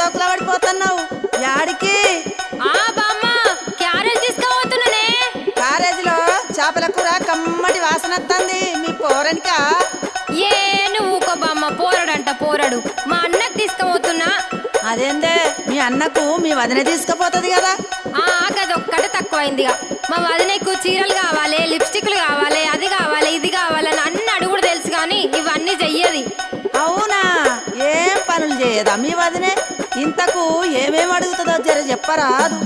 సోకుల పడిపోతున్నావు యాడికి? బామ్మ క్యారేజ్ తీసుకుపోతున్నానే. కాలేజీలో చేపల కూర కమ్మటి వాసన వస్తుంది. మీ పోరనికా? ఏ నువ్వు ఊకో బామ్మ, పోరడంట పోరడు. మా అన్నకు తీసుకుపోతున్నా. అదేందే మీ అన్నకు మీ వదిన తీసుకుపోతుంది కదా? గదొక్కటే తక్కువైందిగా. మా వదినకు చీరలు కావాలి, లిప్స్టిక్లు కావాలి, అది కావాలి, ఇది కావాలని అన్ని అడుగుడు తెలుసు కానీ ఇవన్నీ చెయ్యది. అవునా? ఏం పనులు చేయదా మీ వదినే? ఇంతకు ఏమేమి అడుగుతుందో జర చెప్పరాదు.